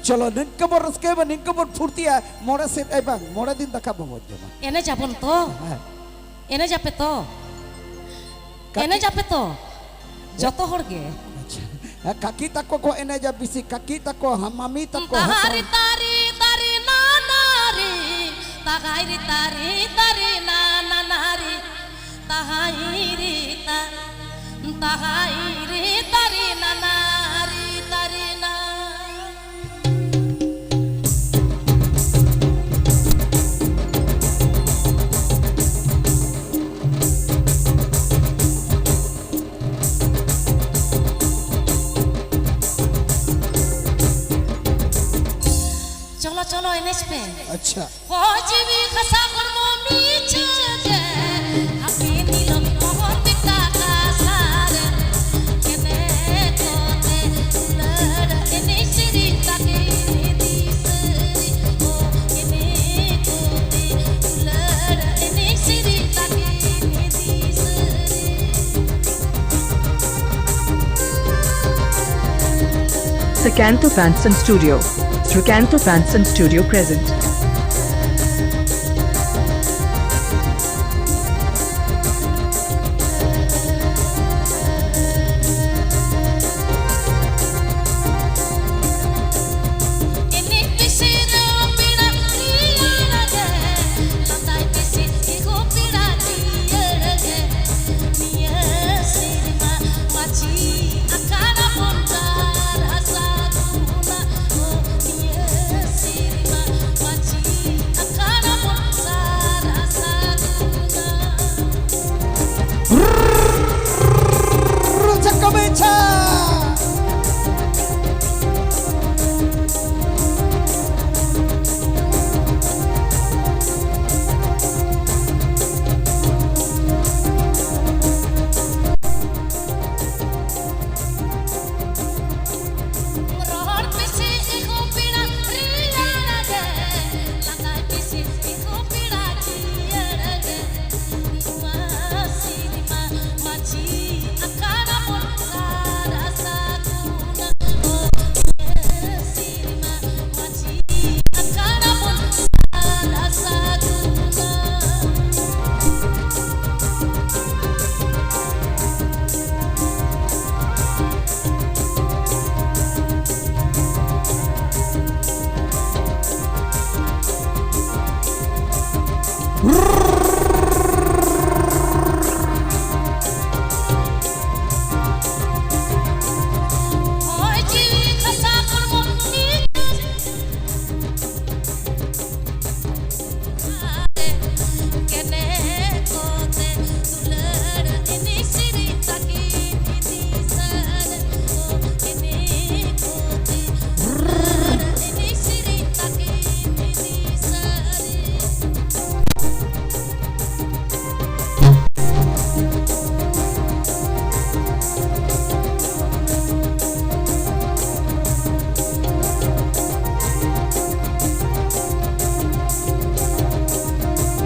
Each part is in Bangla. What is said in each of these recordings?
চলো নিঙ্কবর রসকে বা নিঙ্কবর ফুর্তিয়া মোড়া সে এবং মোড়া দিন দেখাবো জন্য এনে যাবন তো এনে যাবে তো এনে যাবে তো যত হরগে কাকি তাকো কো এনে যা বিসি কাকি তাকো মামি তাকো তাহারি তারি তারি না নারি তাহারি তারি তারি না না নারি তাহারি তাহারি তারি না নারি তারি না चलो चलो एनएच पे अच्छा फौजी खसा कर मम्मी चले अपनी नीलम मोहर बिता का सारे केने कोते लड़ एनएच री ताके दिसरी ओ केने कोते लड़ एनएच री ताके दिसरी Sakanto Fanson Studio. Sakanto Fanson Studio present.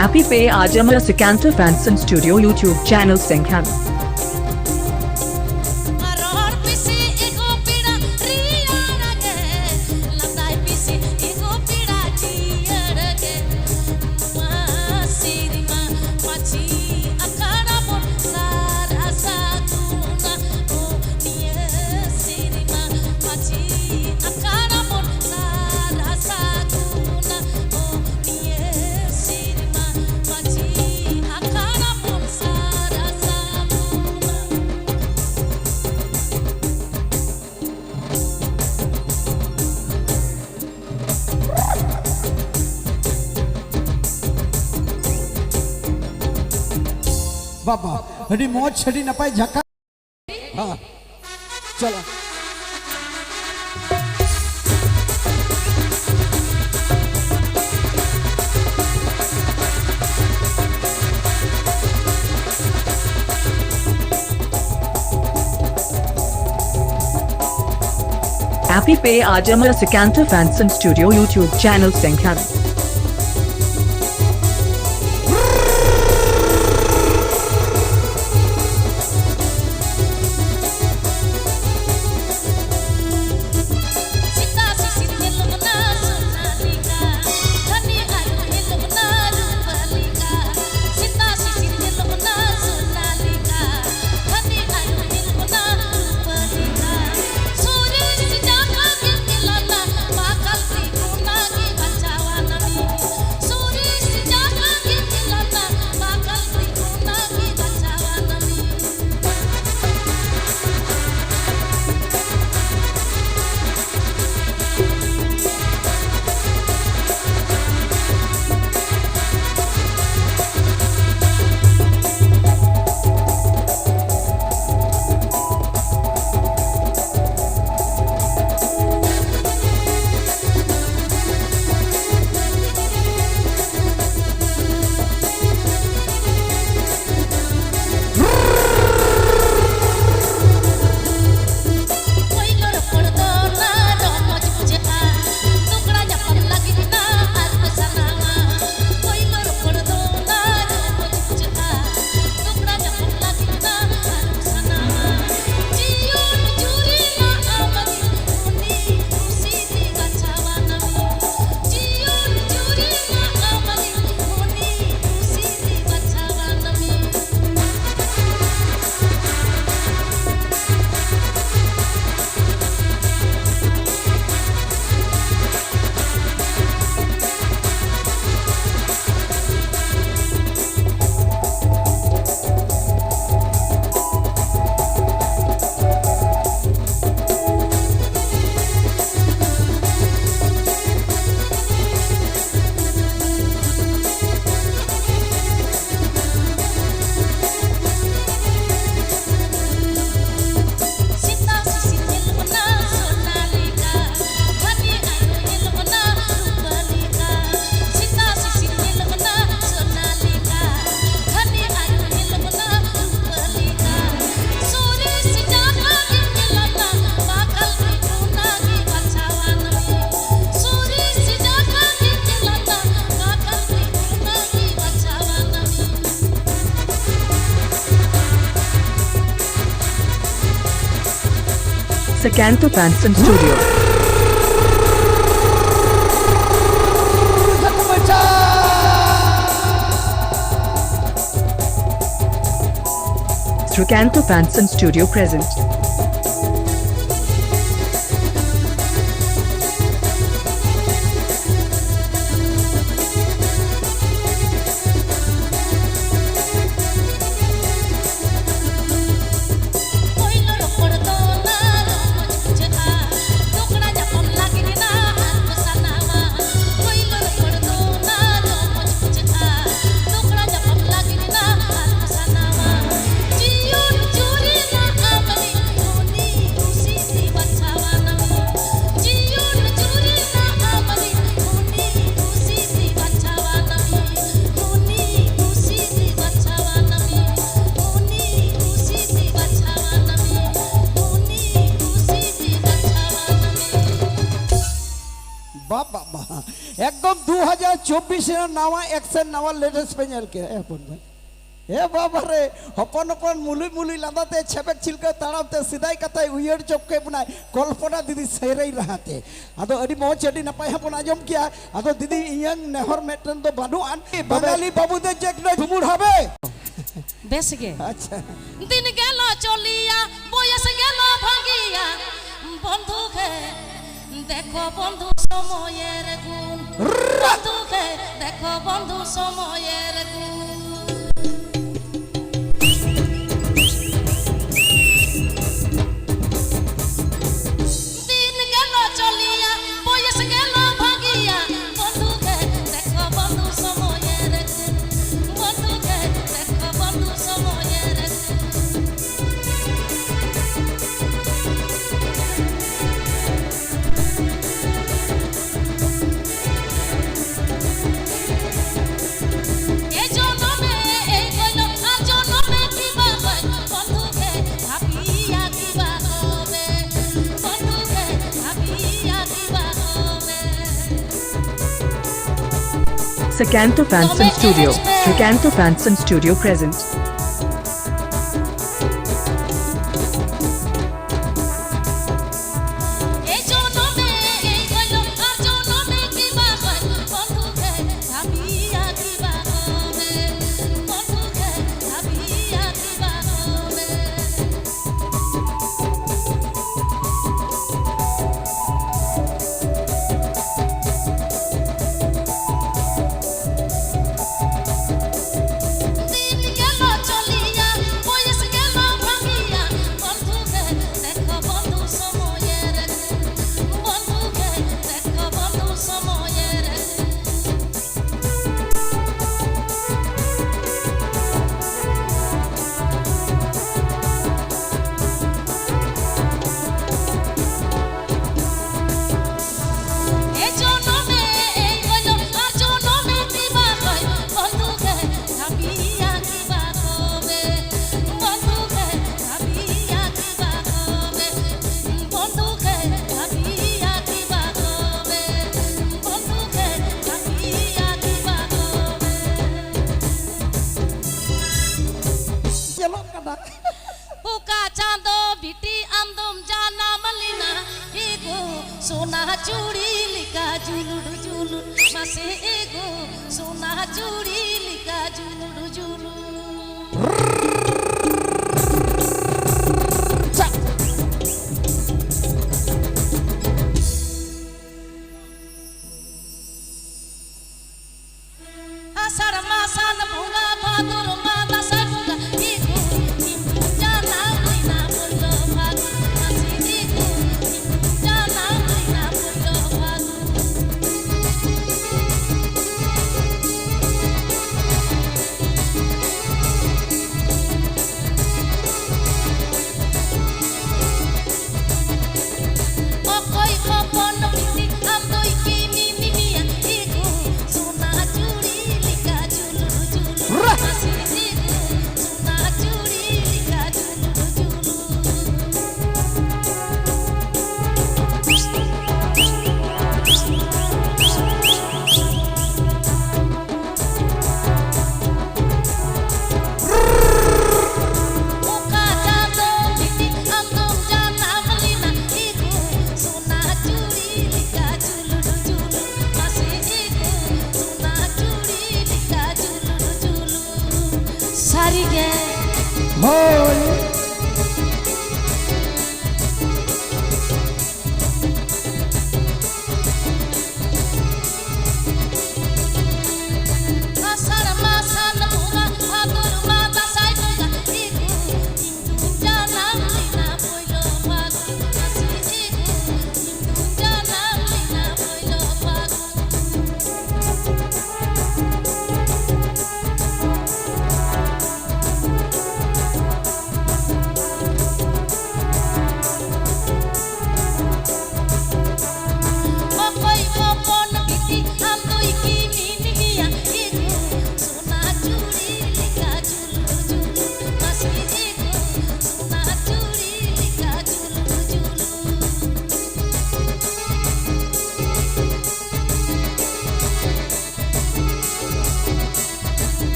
Happy Pay Ajamara Sakanto Fanson Studio YouTube channel Senghan. बाबा हडी मौज छड़ी न पाए झका हाँ चलो Happy Pay Ajamara Sakanto Fanson Studio YouTube channel Senghan. Sakantha Fanson Studio. Sakantha Fanson Studio present. বাবা একদম 2024 নাওয়া অ্যাকশন নাওয়া লেটেস্ট পেঞ্জাল কে এ বাবা রে হপন হপন মুলি মুলি লাদাতে ছেপেক ছিলকে তাড়াতে সিধাই কাতাই উইয়ার চপকে বনাই কল্পনা দিদি সেরাই রাহাতে আদো আদি মজ আদি নাপাই হপন আজম কিয়া আদো দিদি ইয়াং নেহর মেটন তো বানু আন বাঙালি বাবুদের যে একটা ঝুমুর হবে বেশ গে আচ্ছা দিন গেল চলিয়া বয়স গেল ভাগিয়া বন্ধুকে দেখো বন্ধু সময়ের গুণ বন্ধুকে দেখো বন্ধু সময়ের গুণ দিন গেল চলিয়া বয়স গেল ভাগিয়া বন্ধুকে দেখো বন্ধু সময়ের গুণ বন্ধুকে দেখো বন্ধু সময়ের Sakantha Fanson Studio. Sakantha Fanson Studio present. সোনা চুড়ি লিকা জুলুডু জুলুড মাসে এগো সোনা চুড়ি লিকা জুলুডু জুলুড আষাঢ় মাসান ভোগা ভাদর মাদা সাগুগা এগো নিমু জানা মইনা বলল ভাদু মাসে এগো নিমু জানা মইনা বলল ভাদু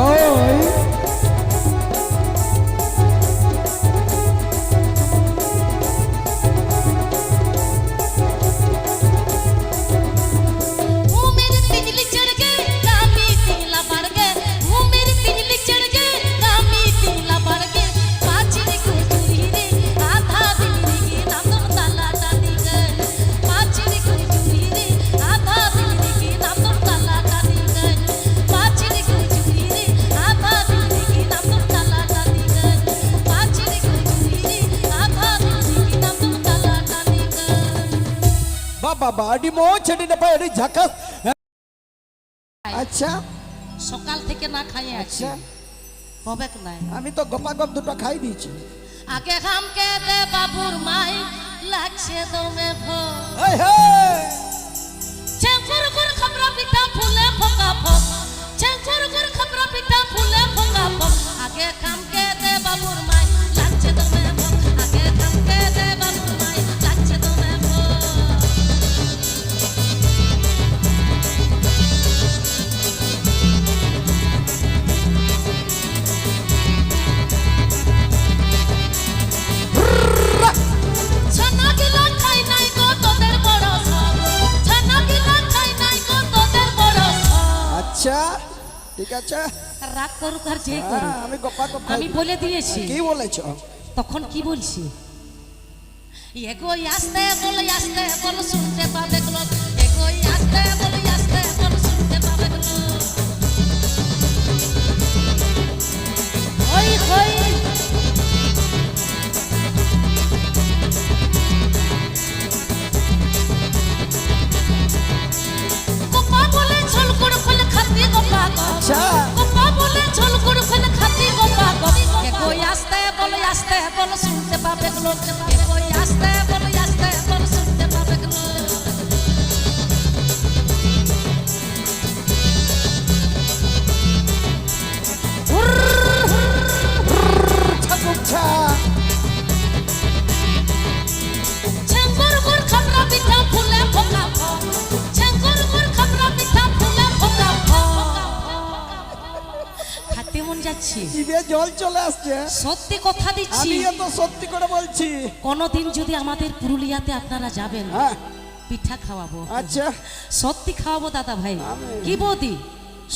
কই वो मेरे तिजली चढ़ गए कामी तिजला बढ़ गए वो मेरे तिजली चढ़ गए कामी तिजला बढ़ गए पाचिरी को चूड़ी रे आधा बिल्ली की नाम ताला डाली गए पाचिरी को चूड़ी रे आधा बिल्ली की नाम ताला डाली गए पाचिरी को चूड़ी रे आधा बिल्ली की नाम ताला डाली गए पाचिरी को चूड़ी रे आधा बिल्ली की नाम ताला डाली गए বাবা আডি মো ছেড়ে না পায় আডি ঝাকাস আচ্ছা সকাল থেকে না খাইয়ে আছি আচ্ছা হবে কি নাই আমি তো গপাগপ দুটো খাই দিয়েছি আগে খামকে দে বাবুর মাই লাগছে দমে ভো এই হে চেঙ্গুর গুর খবরা পিঠা ফুলে ফোকা ফোক চেঙ্গুর গুর খবরা পিঠা ফুলে ফোকা ফোক আগে খামকে দে বাবুর মাই লাগছে দমে ভো আগে খামকে দে বাবুর মাই লাগছে দমে ভো ছানা গিলা খাই নাই গো তোদের বড় সব ছানা গিলা খাই নাই গো তোদের বড় সব আচ্ছা ঠিক আছে রাগ করুক আর যে হ্যাঁ, করুক আমি গপাগপ খাই আমি বলে দিয়েছি কি বলেছো তখন কি বলছি এগো আসতে বল শুনতে পাবে লোক এগো আসতে বল শুনতে পাবে লোক হই হই গোপা বলে ঝোল করে ফেলে খাতি গোপা গো আচ্ছা গোপা বলে ঝোল করে ফেলে খাতি গোপা গো এগো আসতে বল শুনতে পাবে লোক এগো আসতে বল শুনতে পাবে লোক ছাগুচ্ছা চেঙ্গুর গুর খবরা পিঠা ফুলে ফোকা ফোক চেঙ্গুর গুর খবরা পিঠা ফুলে ফোকা ফোক খাতে মন যাচ্ছে জিভে জল চলে আসছে সত্যি কথা দিচ্ছি আমি তো সত্যি করে বলছি কোনোদিন যদি আমাদের পুরুলিয়াতে আপনারা যাবেন হ্যাঁ পিঠা খাওয়াবো আচ্ছা সত্যি খাওয়াবো দাদা ভাই আমি- কি বৌদি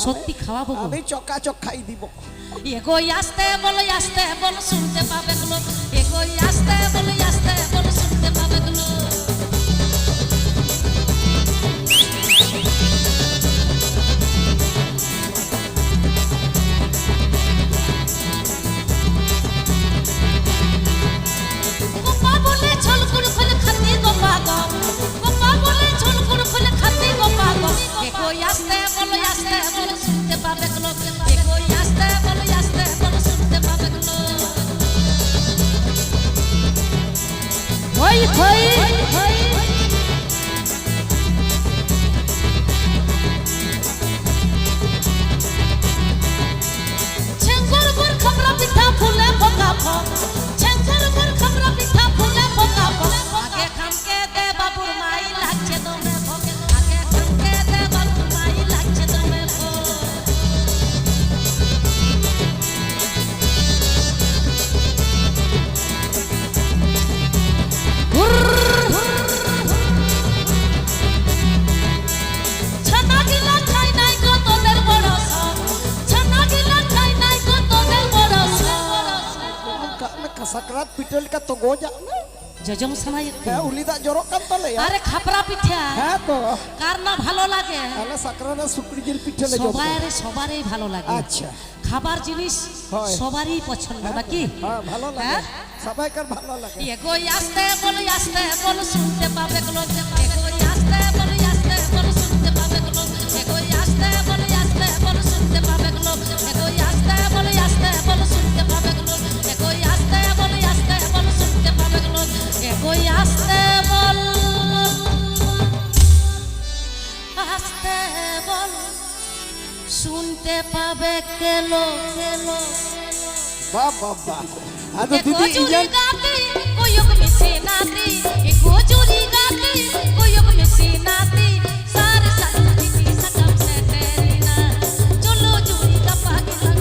সত্যি খাওয়াবো গো। আমি চকাচক খাই দিব এগো আসতে বল শুনতে পাবে লোক এগো আসতে বল শুনতে পাবে লোক গোপা বলে ঝোল করে ফেলে খাতি গোপা গো গোপা বলে ঝোল করে ফেলে খাতি গোপা গো এগো আসতে বল শুনতে পাবে লোক এগো আসতে বল শুনতে পাবে লোক হই হই চেঙ্গুর গুর খবরা পিঠা ফুলে ফোকা ফোক চেঙ্গুর গুর খবরা পিঠা ফুলে ফোকা ফোক আগে খামকে দে বাবুর মাই লাগছে দমে ভোগ আগে খামকে দে বাবুর মাই লাগছে দমে ভোগ ছানা গিলা খাই নাই গো তোদের বড় সব ছানা গিলা খাই নাই গো তোদের বড় সব সাকরাত পিটল কা তো গোজা যজম সময় হ্যাঁ উলিদা জরক কান তলে আরে খাপরা পিঠা হ্যাঁ তো কার না ভালো লাগে তাহলে সাকরাত শুকরি জিল পিঠলে জব সবারই ভালো লাগে আচ্ছা খাবার জিনিস হয়। সবারই পছন্দ নাকি হ্যাঁ ভালো লাগে হ্যাঁ? সবাইকার ভালো লাগে এগো আসতে বল শুনতে পাবে লোক এগো আসতে বল শুনতে পাবে লোক এগো আসতে বল শুনতে পাবে লোক এগো আসতে বল শুনতে পাবে লোক এগো আসতে বল শুনতে পাবে লোক এগো আসতে বল শুনতে পাবে কেলো কেলো বাহ বাহ বাহ আদো देखो দিদি चूड़ी ইজান गाती कोयुग में से नाती देखो चूड़ी गाती कोयुग में से नाती सारे साथ दीदी सकम से तेरी ना चलो चूड़ी का पागे लग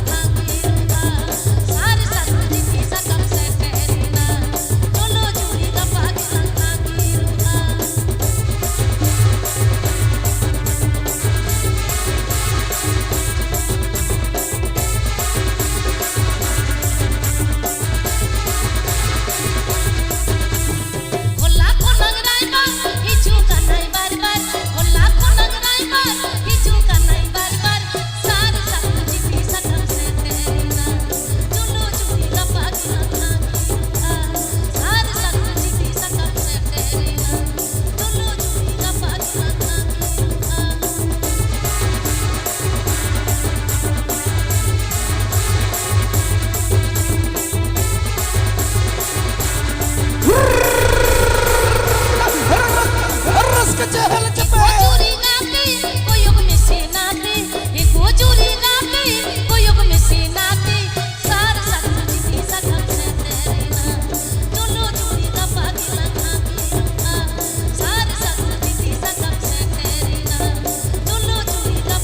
hal cepe. Gojuri ngati koyok mesinati gojuri ngati koyok mesinati sar sar jiti sakam se terina cholo churi ka pagila khakiruna sar sar jiti sakam se terina cholo churi ka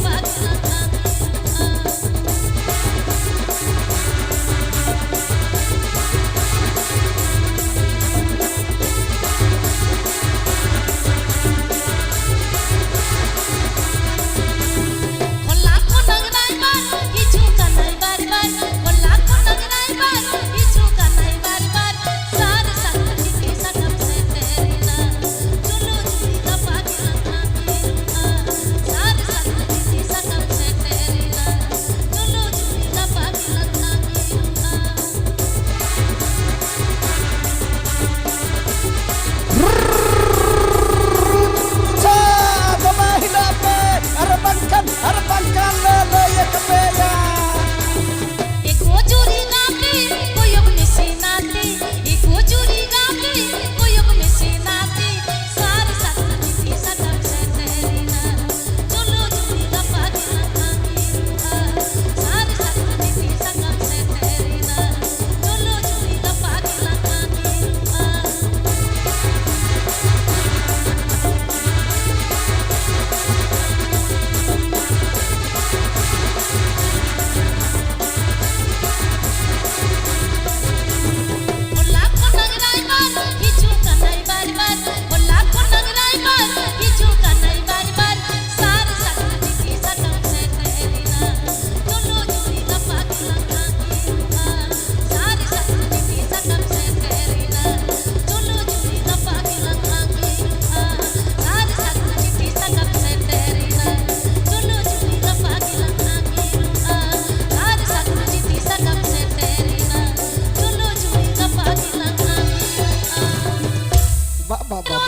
pagila khakiruna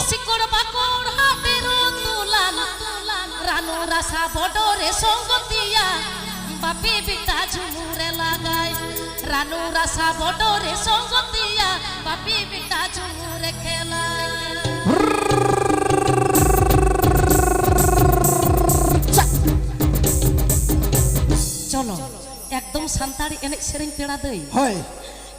Sikor bakor hatiru tulan ranu rasa bodore songgotia bapi bita jumure lagai ranu rasa bodore songgotia bapi bita jumure khelai চলো একদম সান্তাড়ি এনেক সেরেং পেড়া দেই হয়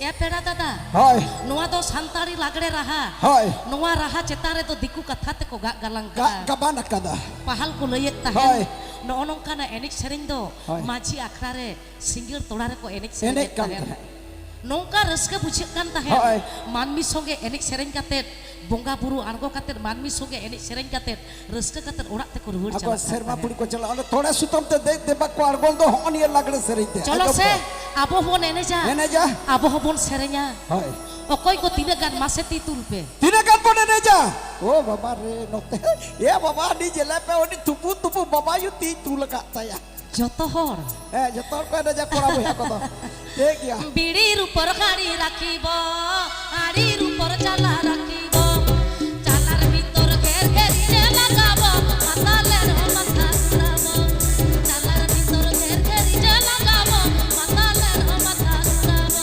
এ পেড়া দাদা হয় নোয়া তো সান্তাড়ি লাগড়ে রাহা হয় নোয়া রাহা চেতারে তো দিকু কথা te ko gak galang ka gabanak kada pahal ko leyek Hoy. tahen no onongkana enik sering do Hoy. maji akhra re singgir tolare ko enik Enek sering kan tahen tahen. nongka raska bucik kan Hoy. tahen manmi songe enik sering katet bonga buru argo katet manmi songe enik sering katet raska katet orak te ko ruwar ako chala serma puri ko chala ole thoda sutam te deba ko argol do hon ye lagre serite cholo se abo hon ene ja ene ja abo hon serenya হয় okoy ko tinagan gan maseti tulpe tinagan pon ene ja oh baba re note ya baba di jelepe oni tupu tupu baba yu ti tulaka saya joto hor jotor ko ene ja korabu ya ko to দেখ ya বিড়ির উপর গাড়ি রাখিব হাড়ির উপর চালা রাখিব চালার ভিতর ঘের ঘেরিয়ে লাগাব মাতালের মাথা ঘুরাব চালার ভিতর ঘের ঘেরিয়ে লাগাব মাতালের মাথা ঘুরাব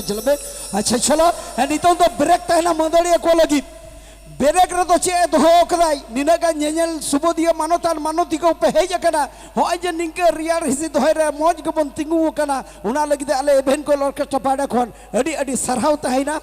चलबे अच्छा चलो नितों तो ब्रेक तहना मदड़िया को लगी ब्रेक रे तो चे दोहो कदाई निनागा नेनेल सुबोदिया मानोतान मानोती को पे हेज कना होय जे निंके रियार हिसि दोहे रे मौज गबन तिंगु कना उना लगी दे आले इवेंट को ऑर्केस्ट्रा पाडा खन अडी अडी सरहाव तहैना